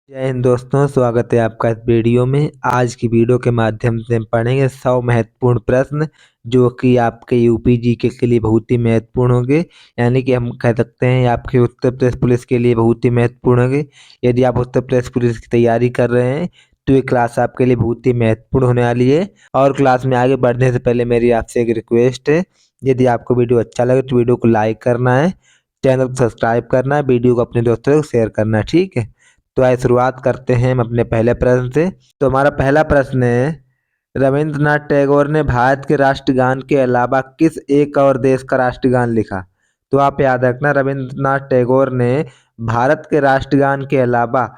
जय हिंद दोस्तों, स्वागत है आपका इस वीडियो में। आज की वीडियो के माध्यम से हम पढ़ेंगे 100 महत्वपूर्ण प्रश्न जो कि आपके यूपी जीके के लिए बहुत ही महत्वपूर्ण होंगे। यानी कि हम कह सकते हैं आपके उत्तर प्रदेश पुलिस के लिए बहुत ही महत्वपूर्ण होंगे। यदि आप उत्तर प्रदेश पुलिस की तैयारी कर रहे हैं तो ये क्लास आपके लिए बहुत ही महत्वपूर्ण होने वाली है। और क्लास में आगे बढ़ने से पहले मेरी आपसे एक रिक्वेस्ट है, यदि आपको वीडियो अच्छा लगे तो वीडियो को लाइक करना है, चैनल को सब्सक्राइब करना है, वीडियो को अपने दोस्तों को शेयर करना है। ठीक है, तो आइए शुरुआत करते हैं हम अपने पहले प्रश्न से। तो हमारा पहला प्रश्न है, रविंद्रनाथ टैगोर ने भारत के राष्ट्रगान के अलावा किस एक और देश का राष्ट्रगान लिखा? तो आप याद रखना, रविंद्रनाथ टैगोर ने भारत के राष्ट्रगान के अलावा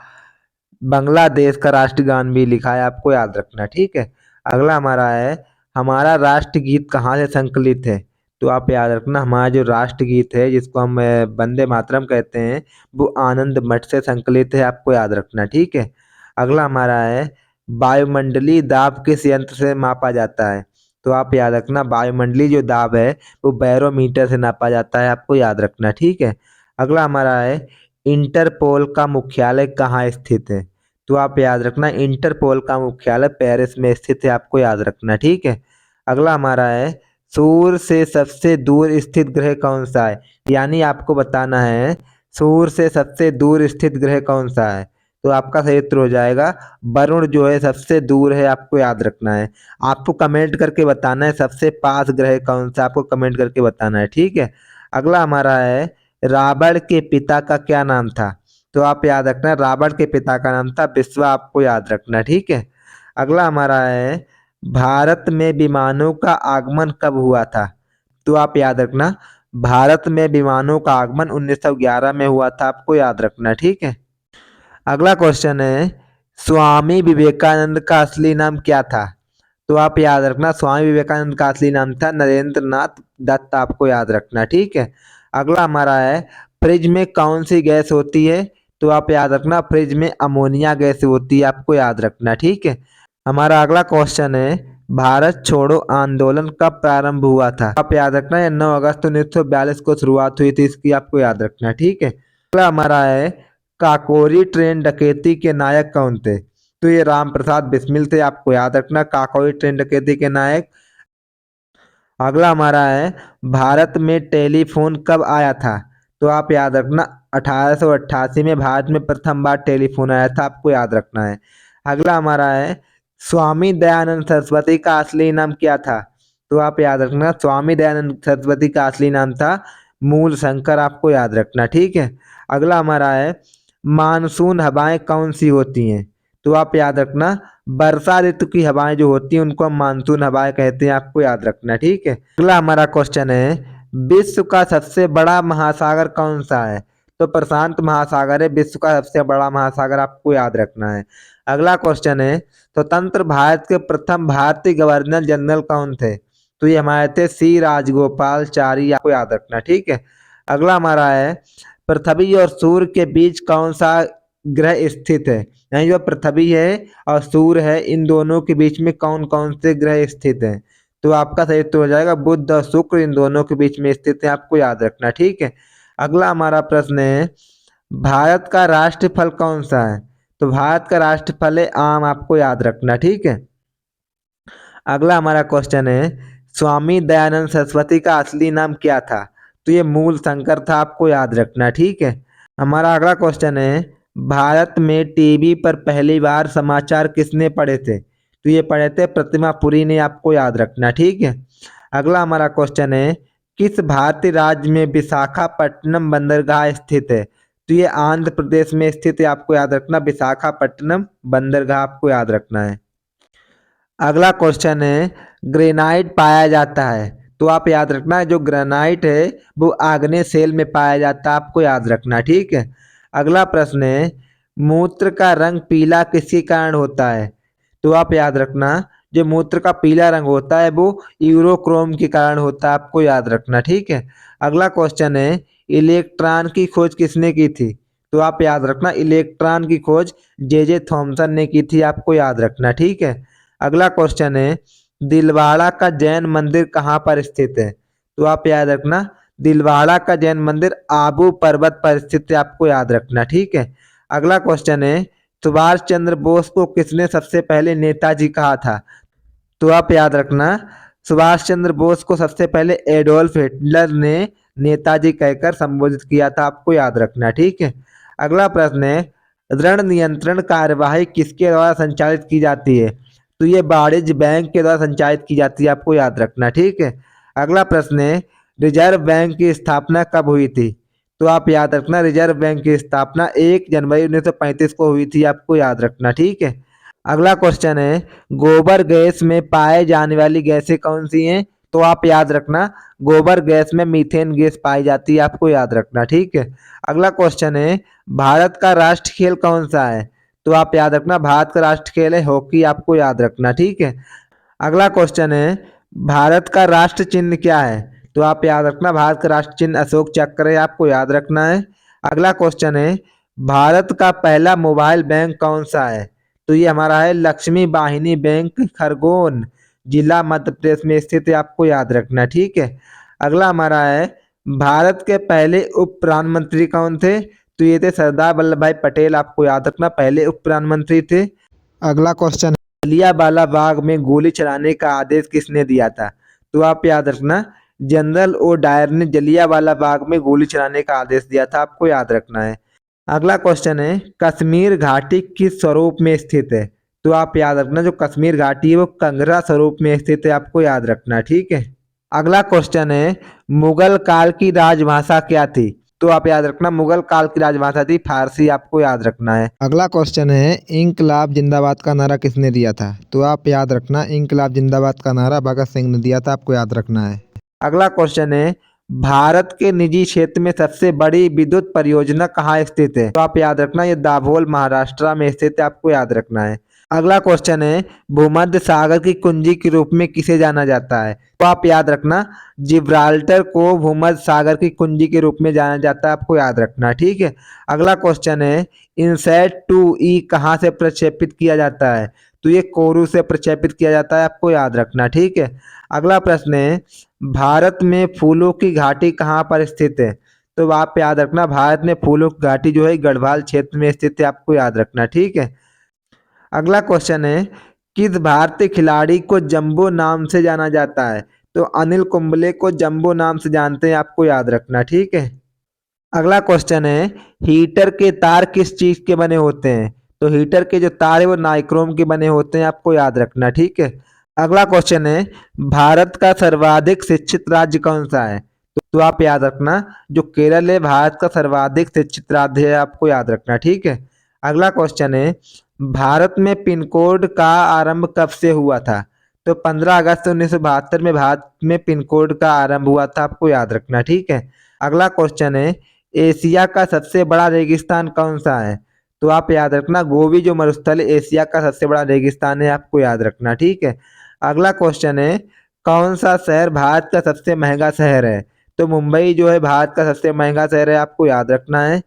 बांग्लादेश का राष्ट्रगान भी लिखा है, आपको याद रखना। ठीक है, अगला हमारा है, हमारा राष्ट्रगीत कहाँ से संकलित है? तो आप याद रखना, हमारा जो राष्ट्रगीत है जिसको हम वंदे मातरम कहते हैं, वो आनंद मठ से संकलित है, आपको याद रखना। ठीक है, अगला हमारा है, वायुमंडलीय दाब किस यंत्र से मापा जाता है? तो आप याद रखना, वायुमंडलीय जो दाब है वो बैरोमीटर से नापा जाता है, आपको याद रखना। ठीक है, अगला हमारा है, इंटरपोल का मुख्यालय कहाँ स्थित है? तो आप याद रखना, इंटरपोल का मुख्यालय पेरिस में स्थित है, आपको याद रखना। ठीक है, अगला हमारा है, सूर्य से सबसे दूर स्थित ग्रह कौन सा है? यानी आपको बताना है सूर्य से सबसे दूर स्थित ग्रह कौन सा है। तो आपका सही उत्तर हो जाएगा वरुण, जो है सबसे दूर है, आपको याद रखना है। आपको कमेंट करके बताना है सबसे पास ग्रह कौन सा, आपको कमेंट करके बताना है। ठीक है, अगला हमारा है, रावण के पिता का क्या नाम था? तो आप याद रखना, रावण के पिता का नाम था विश्वा, आपको याद रखना। ठीक है, अगला हमारा है, भारत में विमानों का आगमन कब हुआ था? तो आप याद रखना, भारत में विमानों का आगमन 1911 में हुआ था, आपको याद रखना। ठीक है, अगला क्वेश्चन है, स्वामी विवेकानंद का असली नाम क्या था? तो आप याद रखना, स्वामी विवेकानंद का असली नाम था नरेंद्र नाथ दत्त, आपको याद रखना। ठीक है, अगला हमारा है, फ्रिज में कौन सी गैस होती है? तो आप याद रखना, फ्रिज में अमोनिया गैस होती है, आपको याद रखना। ठीक है, हमारा अगला क्वेश्चन है, भारत छोड़ो आंदोलन कब प्रारंभ हुआ था? आप याद रखना, ये 9 अगस्त 1942 को शुरुआत हुई थी, इसकी आपको याद रखना। ठीक है, अगला हमारा है, काकोरी ट्रेन डकैती के नायक कौन थे? तो ये राम प्रसाद बिस्मिल थे, आपको याद रखना, काकोरी ट्रेन डकैती के नायक। अगला हमारा है, भारत में टेलीफोन कब आया था? तो आप याद रखना, 1888 में भारत में प्रथम बार टेलीफोन आया था, आपको याद रखना है। अगला हमारा है, स्वामी दयानंद सरस्वती का असली नाम क्या था? तो आप याद रखना, स्वामी दयानंद सरस्वती का असली नाम था मूल शंकर, आपको याद रखना। ठीक है, अगला हमारा है, मानसून हवाएं कौन सी होती हैं? तो आप याद रखना, वर्षा ऋतु की हवाएं जो होती हैं उनको हम मानसून हवाएं कहते हैं, आपको याद रखना। ठीक है, अगला हमारा क्वेश्चन है, विश्व का सबसे बड़ा महासागर कौन सा है? तो प्रशांत महासागर है विश्व का सबसे बड़ा महासागर, आपको याद रखना है। अगला क्वेश्चन है, स्वतंत्र भारत के प्रथम भारतीय गवर्नर जनरल कौन थे? तो ये हमारे थे सी राजगोपालचारी, आपको याद रखना। ठीक है, अगला हमारा है, पृथ्वी और सूर्य के बीच कौन सा ग्रह स्थित है? यानी जो पृथ्वी है और सूर्य है, इन दोनों के बीच में कौन कौन से ग्रह स्थित हैं? तो आपका सही उत्तर हो जाएगा बुध और शुक्र, इन दोनों के बीच में स्थित है, आपको याद रखना। ठीक है, अगला हमारा प्रश्न है, भारत का राष्ट्र फल कौन सा है? तो भारत का राष्ट्र फल है आम, आपको याद रखना। ठीक है, अगला हमारा क्वेश्चन है, स्वामी दयानंद सरस्वती का असली नाम क्या था? तो ये मूल शंकर था, आपको याद रखना। ठीक है, हमारा अगला क्वेश्चन है, भारत में टीवी पर पहली बार समाचार किसने पढ़े थे? तो ये पढ़े थे प्रतिमा पुरी ने, आपको याद रखना। ठीक है, अगला हमारा क्वेश्चन है, किस भारतीय राज्य में विशाखापट्टनम बंदरगाह स्थित है? तो ये आंध्र प्रदेश में स्थित है, आपको याद रखना, विशाखापट्टनम बंदरगाह, आपको याद रखना है। अगला क्वेश्चन है, ग्रेनाइट पाया जाता है? तो आप याद रखना, जो ग्रेनाइट है वो आग्नेय शेल में पाया जाता है, आपको याद रखना। ठीक है, अगला प्रश्न है, मूत्र का रंग पीला किसके कारण होता है? तो आप याद रखना, जो मूत्र का पीला रंग होता है वो यूरोक्रोम के कारण होता है, आपको याद रखना। ठीक है, अगला क्वेश्चन है, इलेक्ट्रॉन की खोज किसने की थी? तो आप याद रखना, इलेक्ट्रॉन की खोज जे थॉमसन ने की थी, आपको याद रखना। ठीक है, अगला क्वेश्चन है, दिलवाड़ा का जैन मंदिर कहाँ पर स्थित है? तो आप याद रखना, दिलवाड़ा का जैन मंदिर आबू पर्वत पर स्थित है, आपको याद रखना। ठीक है, अगला क्वेश्चन है, सुभाष चंद्र बोस को किसने सबसे पहले नेताजी कहा था? तो आप याद रखना, सुभाष चंद्र बोस को सबसे पहले एडोल्फ हिटलर ने नेताजी कहकर संबोधित किया था। आपको याद रखना, ठीक है। अगला प्रश्न है, ऋण नियंत्रण कार्यवाही किसके द्वारा संचालित की जाती है? तो ये वाणिज्य बैंक के द्वारा संचालित की जाती है। आपको याद रखना, ठीक है। अगला प्रश्न है, रिजर्व बैंक की स्थापना कब हुई थी? तो आप याद रखना, रिजर्व बैंक की स्थापना 1 जनवरी 1935 को हुई थी। आपको याद रखना, ठीक है। अगला क्वेश्चन है, गोबर गैस में पाए जाने वाली गैसें कौन सी हैं? तो आप याद रखना, गोबर गैस में मीथेन गैस पाई जाती है। आपको याद रखना, ठीक है। अगला क्वेश्चन है, भारत का राष्ट्र खेल कौन सा है? तो आप याद रखना, भारत का राष्ट्र खेल है हॉकी। आपको याद रखना, ठीक है। अगला क्वेश्चन है, भारत का राष्ट्र चिन्ह क्या है? तो आप याद रखना, भारत का राष्ट्र चिन्ह अशोक चक्र है। आपको याद रखना है। अगला क्वेश्चन है, भारत का पहला मोबाइल बैंक कौन सा है? तो ये हमारा है लक्ष्मी वाहिनी बैंक, खरगोन जिला मध्य प्रदेश में स्थित है। आपको याद रखना, ठीक है। अगला हमारा है, भारत के पहले उप प्रधानमंत्री कौन थे? तो ये थे सरदार वल्लभ भाई पटेल। आपको याद रखना, पहले उप प्रधानमंत्री थे। अगला क्वेश्चन, जलियांवाला बाग में गोली चलाने का आदेश किसने दिया था? तो आप याद रखना, जनरल ओ डायर ने जलियांवाला बाग में गोली चलाने का आदेश दिया था। आपको याद रखना है। अगला क्वेश्चन है, कश्मीर घाटी किस स्वरूप में स्थित है? तो आप याद रखना, जो कश्मीर घाटी है वो कंगरा स्वरूप में स्थित है। आपको याद रखना, ठीक है। अगला क्वेश्चन है, मुगल काल की राजभाषा क्या थी? तो आप याद रखना, मुगल काल की राजभाषा थी फारसी। आपको याद रखना है। अगला क्वेश्चन है, इंकलाब जिंदाबाद का नारा किसने दिया था? तो आप याद रखना, इंकलाब जिंदाबाद का नारा भगत सिंह ने दिया था। आपको याद रखना है। अगला क्वेश्चन है, भारत के निजी क्षेत्र में सबसे बड़ी विद्युत परियोजना कहाँ स्थित है? तो आप याद रखना, ये दाभोल महाराष्ट्र में स्थित है। आपको याद रखना है। अगला क्वेश्चन है, भूमध्य सागर की कुंजी के रूप में किसे जाना जाता है? तो आप याद रखना, जिब्राल्टर को भूमध्य सागर की कुंजी के रूप में जाना जाता है। आपको याद रखना, ठीक है। अगला क्वेश्चन है, इनसैट 2E कहाँ से प्रक्षेपित किया जाता है? तो ये कोरू से प्रक्षेपित किया जाता है। आपको याद रखना, ठीक है। अगला प्रश्न है, भारत में फूलों की घाटी कहाँ पर स्थित है? तो आप याद रखना, भारत में फूलों की घाटी जो है गढ़वाल क्षेत्र में स्थित है। आपको याद रखना, ठीक है। अगला क्वेश्चन है, किस भारतीय खिलाड़ी को जंबो नाम से जाना जाता है? तो अनिल कुंबले को जंबो नाम से जानते हैं। आपको याद रखना, ठीक है। अगला क्वेश्चन है, हीटर के तार किस चीज के बने होते हैं? तो हीटर के जो तार है वो नाइक्रोम के बने होते हैं। आपको याद रखना, ठीक है। अगला क्वेश्चन है, भारत का सर्वाधिक शिक्षित राज्य कौन सा है? तो आप याद रखना, जो केरल है भारत का सर्वाधिक शिक्षित राज्य है। आपको याद रखना, ठीक है। अगला क्वेश्चन है, भारत में पिन कोड का आरंभ कब से हुआ था? तो 15 अगस्त 1972 में भारत में पिन कोड का आरंभ हुआ था। आपको याद रखना, ठीक है। अगला क्वेश्चन है, एशिया का सबसे बड़ा रेगिस्तान कौन सा है? तो आप याद रखना, गोबी जो मरुस्थल है एशिया का सबसे बड़ा रेगिस्तान है। आपको याद रखना, ठीक है। अगला क्वेश्चन है, कौन सा शहर भारत का सबसे महंगा शहर है? तो मुंबई जो है भारत का सबसे महंगा शहर है। आपको याद रखना है।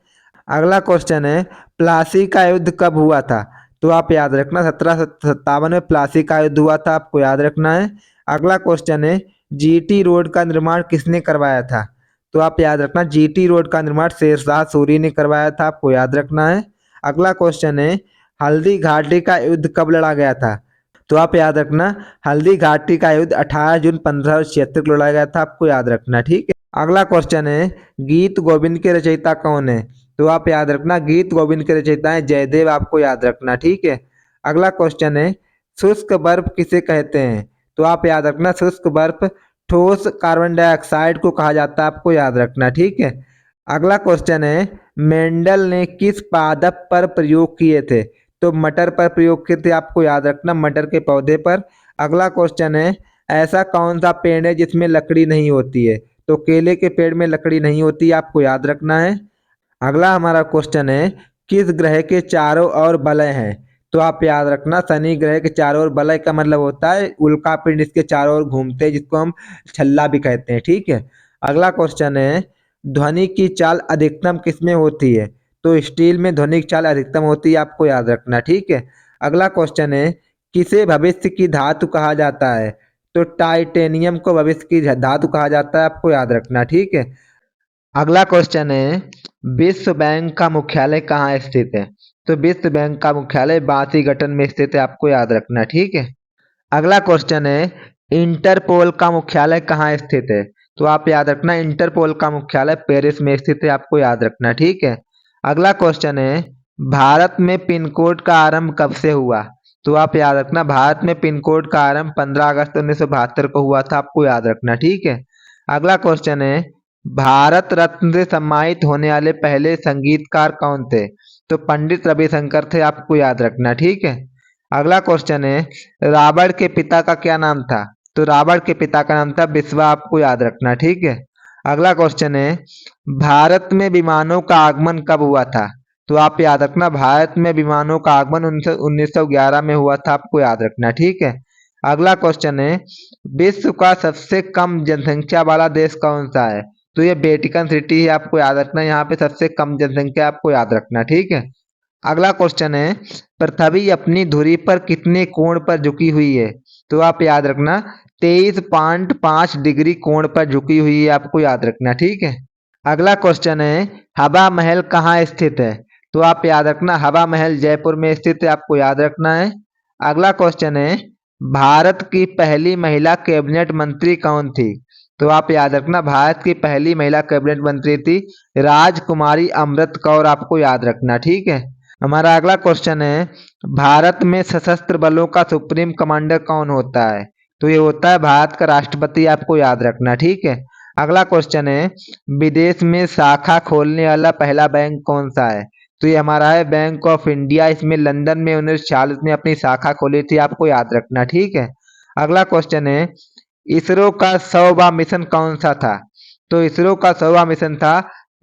अगला क्वेश्चन है, प्लासी का युद्ध कब हुआ था? तो आप याद रखना, 1757 में प्लासी का युद्ध हुआ था। आपको याद रखना है। अगला क्वेश्चन है, जीटी रोड का निर्माण किसने करवाया था? तो आप याद रखना, जीटी रोड का निर्माण शेरशाह सूरी ने करवाया था। आपको याद रखना है। अगला क्वेश्चन है, हल्दी घाटी का युद्ध कब लड़ा गया था? तो आप याद रखना, हल्दी घाटी का युद्ध 18 जून 1576 को लड़ा गया था। आपको याद रखना, ठीक है। अगला क्वेश्चन है, गीत गोविंद के रचयिता कौन है? तो आप याद रखना, गीत गोविंद के रचयिता है जयदेव। आपको याद रखना, ठीक है। अगला क्वेश्चन है, शुष्क बर्फ किसे कहते हैं? तो आप याद रखना, शुष्क बर्फ ठोस कार्बन डाइऑक्साइड को कहा जाता है। आपको याद रखना, ठीक है। अगला क्वेश्चन है, मेंडल ने किस पादप पर प्रयोग किए थे? तो मटर पर प्रयोग किए थे। आपको याद रखना, मटर के पौधे पर। अगला क्वेश्चन है, ऐसा कौन सा पेड़ है जिसमें लकड़ी नहीं होती है? तो केले के पेड़ में लकड़ी नहीं होती। आपको याद रखना है। अगला हमारा क्वेश्चन है, किस ग्रह के चारों ओर वलय हैं? तो आप याद रखना, शनि ग्रह के चारों ओर वलय का मतलब होता है उल्का पिंड इसके चारों ओर घूमते हैं, जिसको हम छल्ला भी कहते हैं, ठीक है। अगला क्वेश्चन है, ध्वनि की चाल अधिकतम किसमें होती है? तो स्टील में ध्वनि की चाल अधिकतम होती है। आपको याद रखना, ठीक है। अगला क्वेश्चन है, किसे भविष्य की धातु कहा जाता है? तो टाइटेनियम को भविष्य की धातु कहा जाता है। आपको याद रखना, ठीक है। अगला क्वेश्चन है, विश्व बैंक का मुख्यालय कहाँ स्थित है? तो विश्व बैंक का मुख्यालय वाशिंगटन में स्थित है, आपको याद रखना, ठीक है। अगला क्वेश्चन है, इंटरपोल का मुख्यालय कहाँ स्थित है? तो आप याद रखना, इंटरपोल का मुख्यालय पेरिस में स्थित है, आपको याद रखना, ठीक है। अगला क्वेश्चन है, भारत में पिन कोड का आरंभ कब से हुआ? तो आप याद रखना, भारत में पिन कोड का आरंभ 15 अगस्त 1972 को हुआ था, आपको याद रखना, ठीक है। अगला क्वेश्चन है, भारत रत्न से सम्मानित होने वाले पहले संगीतकार कौन थे? तो पंडित रविशंकर थे, आपको याद रखना, ठीक है। अगला क्वेश्चन है, रावण के पिता का क्या नाम था? तो रावण के पिता का नाम था बिस्वा, आपको याद रखना, ठीक है। अगला क्वेश्चन है, भारत में विमानों का आगमन कब हुआ था? तो आप याद रखना, भारत में विमानों का आगमन 1911 में हुआ था, आपको याद रखना, ठीक है। अगला क्वेश्चन है, विश्व का सबसे कम जनसंख्या वाला देश कौन सा है? तो ये वेटिकन सिटी है, आपको याद रखना, यहाँ पे सबसे कम जनसंख्या, आपको याद रखना, ठीक है। अगला क्वेश्चन है, पृथ्वी अपनी धुरी पर कितने कोण पर झुकी हुई है? तो आप याद रखना, 23.5 डिग्री कोण पर झुकी हुई है, आपको याद रखना, ठीक है। अगला क्वेश्चन है, हवा महल कहाँ स्थित है? तो आप याद रखना, हवा महल जयपुर में स्थित है, आपको याद रखना है। अगला क्वेश्चन है, भारत की पहली महिला कैबिनेट मंत्री कौन थी? तो आप याद रखना, भारत की पहली महिला कैबिनेट मंत्री थी राजकुमारी अमृत कौर, आपको याद रखना, ठीक है। हमारा अगला क्वेश्चन है, भारत में सशस्त्र बलों का सुप्रीम कमांडर कौन होता है? तो ये होता है भारत का राष्ट्रपति, आपको याद रखना, ठीक है। अगला क्वेश्चन है, विदेश में शाखा खोलने वाला पहला बैंक कौन सा है? तो ये हमारा है बैंक ऑफ इंडिया, इसमें लंदन में 1946 में अपनी शाखा खोली थी, आपको याद रखना, ठीक है। अगला क्वेश्चन है, इसरो का 100वां मिशन कौन सा था? तो इसरो का 100वां मिशन था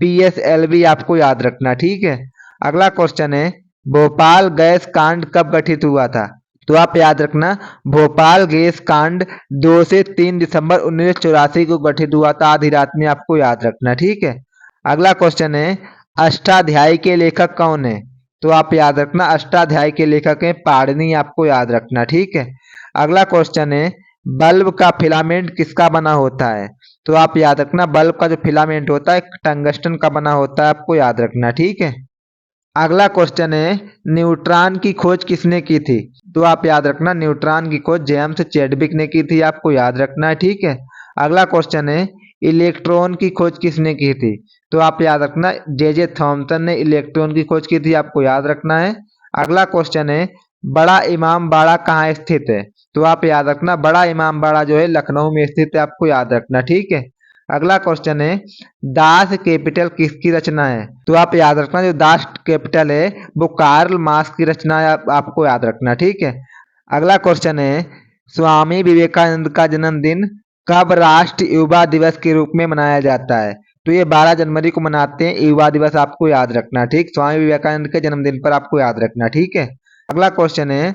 PSLV, आपको याद रखना, ठीक है। अगला क्वेश्चन है, भोपाल गैस कांड कब गठित हुआ था? तो आप याद रखना, भोपाल गैस कांड 2 से 3 दिसंबर 1984 को गठित हुआ था, आधी रात में, आपको याद रखना, ठीक है। अगला क्वेश्चन है, अष्टाध्यायी के लेखक कौन है? तो आप याद रखना, अष्टाध्यायी के लेखक हैं पाणिनि, आपको याद रखना, ठीक है। अगला क्वेश्चन है, बल्ब का फिलामेंट किसका बना होता है? तो आप याद रखना, बल्ब का जो फिलामेंट होता है टंगस्टन का बना होता है, आपको याद रखना, ठीक है। अगला क्वेश्चन है, न्यूट्रॉन की खोज किसने की थी? तो आप याद रखना, न्यूट्रॉन की खोज जेम्स चैडविक ने की थी, आपको याद रखना है, ठीक है। अगला क्वेश्चन है, इलेक्ट्रॉन की खोज किसने की थी? तो आप याद रखना, जे थॉमसन ने इलेक्ट्रॉन की खोज की थी, आपको याद रखना है। अगला क्वेश्चन है, बड़ा इमाम बाड़ा कहाँ स्थित है? तो आप याद रखना, बड़ा इमाम बाड़ा जो है लखनऊ में स्थित है, आपको याद रखना, ठीक है। अगला क्वेश्चन है, दास कैपिटल किसकी रचना है? तो आप याद रखना, जो दास कैपिटल है वो कार्ल मार्क्स की रचना है, आपको याद रखना, ठीक है। अगला क्वेश्चन है, स्वामी विवेकानंद का जन्मदिन कब राष्ट्रीय युवा दिवस के रूप में मनाया जाता है? तो ये 12 जनवरी को मनाते हैं युवा दिवस, आपको याद रखना, ठीक। स्वामी विवेकानंद के जन्मदिन पर आपको याद रखना, ठीक है। अगला क्वेश्चन है,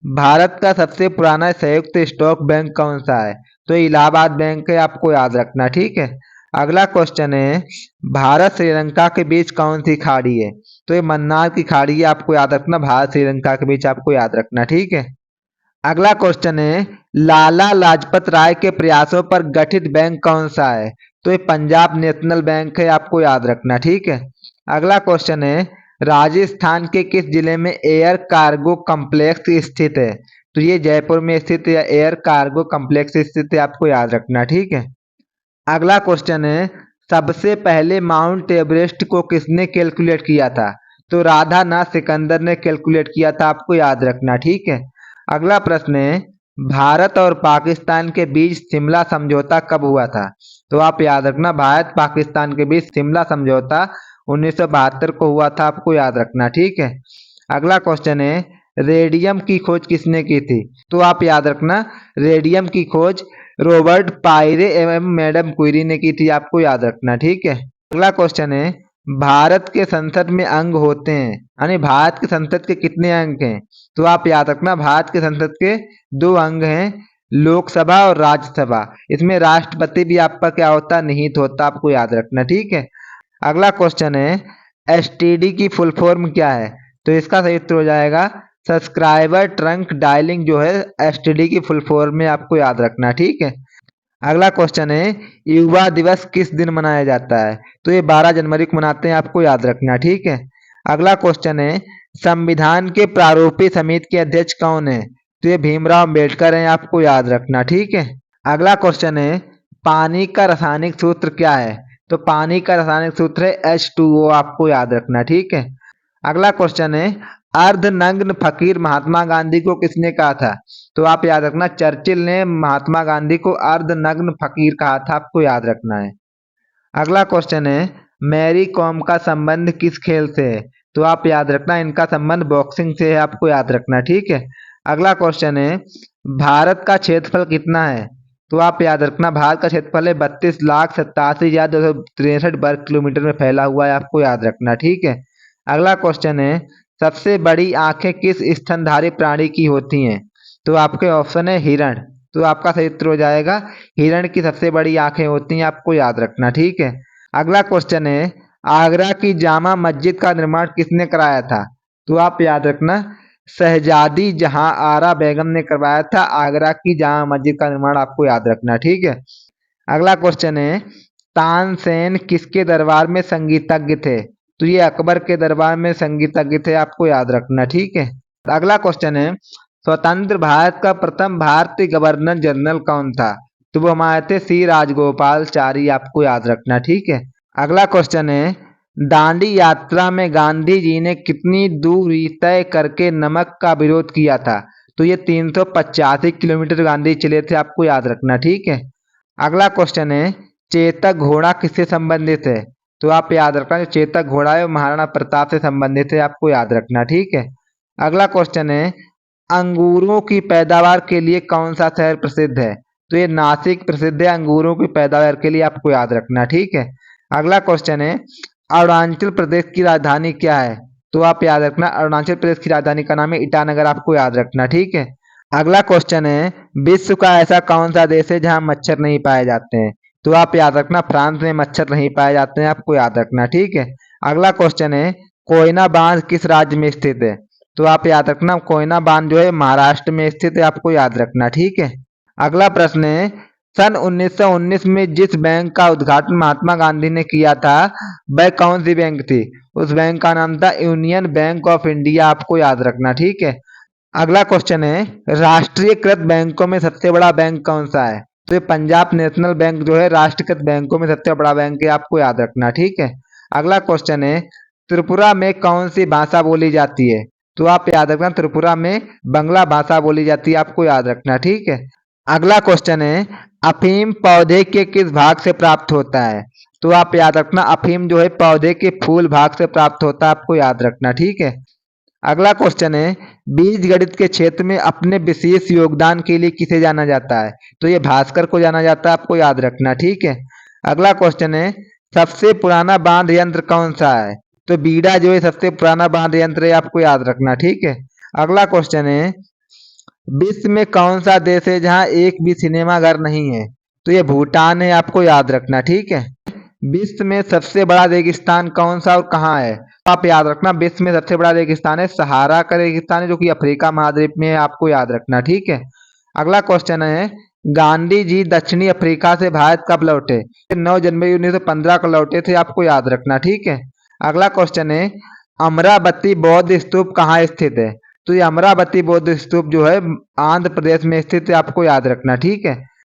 भारत का सबसे पुराना संयुक्त स्टॉक बैंक कौन सा है? तो इलाहाबाद बैंक है, आपको याद रखना, ठीक है। अगला क्वेश्चन है, भारत श्रीलंका के बीच कौन सी खाड़ी है? तो ये मन्नार की खाड़ी है, आपको याद रखना, भारत श्रीलंका के बीच, आपको याद रखना, ठीक है। अगला क्वेश्चन है, लाला लाजपत राय के प्रयासों पर गठित बैंक कौन सा है? तो ये पंजाब नेशनल बैंक है, आपको याद रखना, ठीक है। अगला क्वेश्चन है, राजस्थान के किस जिले में एयर कार्गो कॉम्प्लेक्स स्थित है? तो ये जयपुर में स्थित है, एयर कार्गो कॉम्प्लेक्स स्थित है, आपको याद रखना, ठीक है। अगला क्वेश्चन है, सबसे पहले माउंट एवरेस्ट को किसने कैलकुलेट किया था? तो राधानाथ सिकंदर ने कैलकुलेट किया था, आपको याद रखना, ठीक है। अगला प्रश्न है, भारत और पाकिस्तान के बीच शिमला समझौता कब हुआ था? तो आप याद रखना, भारत पाकिस्तान के बीच शिमला समझौता 1972 को हुआ था, आपको याद रखना, ठीक है। अगला क्वेश्चन है, रेडियम की खोज किसने की थी? तो आप याद रखना, रेडियम की खोज रॉबर्ट पायरे एवं मैडम क्यूरी ने की थी, आपको याद रखना, ठीक है। अगला क्वेश्चन है, भारत के संसद में अंग होते हैं, यानी भारत के संसद के कितने अंग हैं? तो आप याद रखना, भारत के संसद के 2 अंग हैं, लोकसभा और राज्यसभा। इसमें राष्ट्रपति भी आपका क्या होता है, निहित होता, आपको याद रखना, ठीक है। अगला क्वेश्चन है, STD की फुल फॉर्म क्या है? तो इसका सही उत्तर हो जाएगा सब्सक्राइबर ट्रंक डायलिंग, जो है STD की फुल फॉर्म में, आपको याद रखना, ठीक है। अगला क्वेश्चन है, युवा दिवस किस दिन मनाया जाता है? तो ये 12 जनवरी को मनाते हैं, आपको याद रखना, ठीक है। अगला क्वेश्चन है, संविधान के प्रारूपी समिति के अध्यक्ष कौन है? तो ये भीमराव अम्बेडकर हैं, आपको याद रखना, ठीक है। अगला क्वेश्चन है, पानी का रासायनिक सूत्र क्या है? तो पानी का रासायनिक सूत्र है H2O, आपको याद रखना, ठीक है। अगला क्वेश्चन है, अर्धनग्न फकीर महात्मा गांधी को किसने कहा था? तो आप याद रखना, चर्चिल ने महात्मा गांधी को अर्धनग्न फकीर कहा था, आपको याद रखना है। अगला क्वेश्चन है, मैरी कॉम का संबंध किस खेल से है? तो आप याद रखना, इनका संबंध बॉक्सिंग से है, आपको याद रखना, ठीक है। अगला क्वेश्चन है, भारत का क्षेत्रफल कितना है? तो आप याद रखना, भारत का क्षेत्रफल है 32,87,263 वर्ग किलोमीटर में फैला हुआ है, आपको याद रखना, ठीक है। अगला क्वेश्चन है, सबसे बड़ी आंखें किस स्तनधारी प्राणी की होती हैं? तो आपके ऑप्शन है हिरण, तो आपका सही उत्तर हो जाएगा हिरण की सबसे बड़ी आंखें होती हैं, आपको याद रखना, ठीक है। अगला क्वेश्चन है, आगरा की जामा मस्जिद का निर्माण किसने कराया था? तो आप याद रखना, शहजादी जहां आरा बेगम ने करवाया था आगरा की जामा मस्जिद का निर्माण, आपको याद रखना, ठीक है। अगला क्वेश्चन है, तानसेन किसके दरबार में संगीतज्ञ थे? तो ये अकबर के दरबार में संगीतज्ञ थे, आपको याद रखना, ठीक है। अगला क्वेश्चन है, स्वतंत्र भारत का प्रथम भारतीय गवर्नर जनरल कौन था? तो वो हमारे थे सी राजगोपालचारी, आपको याद रखना, ठीक है। अगला क्वेश्चन है, दांडी यात्रा में गांधी जी ने कितनी दूरी तय करके नमक का विरोध किया था? तो ये 385 किलोमीटर गांधी चले थे, आपको याद रखना, ठीक है। अगला क्वेश्चन है, चेतक घोड़ा किससे संबंधित है? तो आप याद रखना, जो चेतक घोड़ा है वो महाराणा प्रताप से संबंधित है, आपको याद रखना, ठीक है। अगला क्वेश्चन है, अंगूरों की पैदावार के लिए कौन सा शहर प्रसिद्ध है? तो ये नासिक प्रसिद्ध है अंगूरों की पैदावार के लिए, आपको याद रखना, ठीक है। अगला क्वेश्चन है, अरुणाचल प्रदेश की राजधानी क्या है? तो आप याद रखना, अरुणाचल प्रदेश की राजधानी का नाम है ईटानगर, आपको याद रखना, ठीक है। अगला क्वेश्चन है, विश्व का ऐसा कौन सा देश है जहां मच्छर नहीं पाए जाते हैं? तो आप याद रखना, फ्रांस में मच्छर नहीं पाए जाते हैं, आपको याद रखना, ठीक है। अगला क्वेश्चन है, कोयना बांध किस राज्य में स्थित है? तो आप याद रखना, कोयना बांध जो है महाराष्ट्र में स्थित है, आपको याद रखना, ठीक है। अगला प्रश्न है, सन 1919 में जिस बैंक का उद्घाटन महात्मा गांधी ने किया था वह कौन सी बैंक थी? उस बैंक का नाम था यूनियन बैंक ऑफ इंडिया, आपको याद रखना, ठीक है। अगला क्वेश्चन है, राष्ट्रीयकृत बैंकों में सबसे बड़ा बैंक कौन सा है? तो ये पंजाब नेशनल बैंक जो है राष्ट्रीयकृत बैंकों में सबसे बड़ा बैंक है, आपको याद रखना, ठीक है। अगला क्वेश्चन है, त्रिपुरा में कौन सी भाषा बोली जाती है? तो आप याद रखना, त्रिपुरा में बंगला भाषा बोली जाती है, आपको याद रखना, ठीक है। अगला क्वेश्चन है, अफीम पौधे के किस भाग से प्राप्त होता है? तो आप याद रखना, अफीम जो है पौधे के फूल भाग से प्राप्त होता है, आपको याद रखना, ठीक है। अगला क्वेश्चन है, बीज गणित के क्षेत्र में अपने विशेष योगदान के लिए किसे जाना जाता है? तो ये भास्कर को जाना जाता है, आपको याद रखना, ठीक है। अगला क्वेश्चन है, सबसे पुराना बांध यंत्र कौन सा है? तो बीड़ा जो है सबसे पुराना बांध यंत्र है, आपको याद रखना, ठीक है। अगला क्वेश्चन है, विश्व में कौन सा देश है जहां एक भी सिनेमा घर नहीं है? तो ये भूटान है, आपको याद रखना, ठीक है। विश्व में सबसे बड़ा रेगिस्तान कौन सा और कहाँ है? आप याद रखना, विश्व में सबसे बड़ा रेगिस्तान है सहारा का रेगिस्तान है, जो कि अफ्रीका महाद्वीप में है, आपको याद रखना, ठीक है। अगला क्वेश्चन है, गांधी जी दक्षिणी अफ्रीका से भारत कब लौटे? 9 जनवरी 1915 को लौटे थे, आपको याद रखना, ठीक है। अगला क्वेश्चन है, अमरावती बौद्ध स्तूप कहाँ स्थित है? तो ये अमरावती बौद्ध स्तूप जो है आंध्र प्रदेश में स्थित है, आपको याद रखना, ठीक है।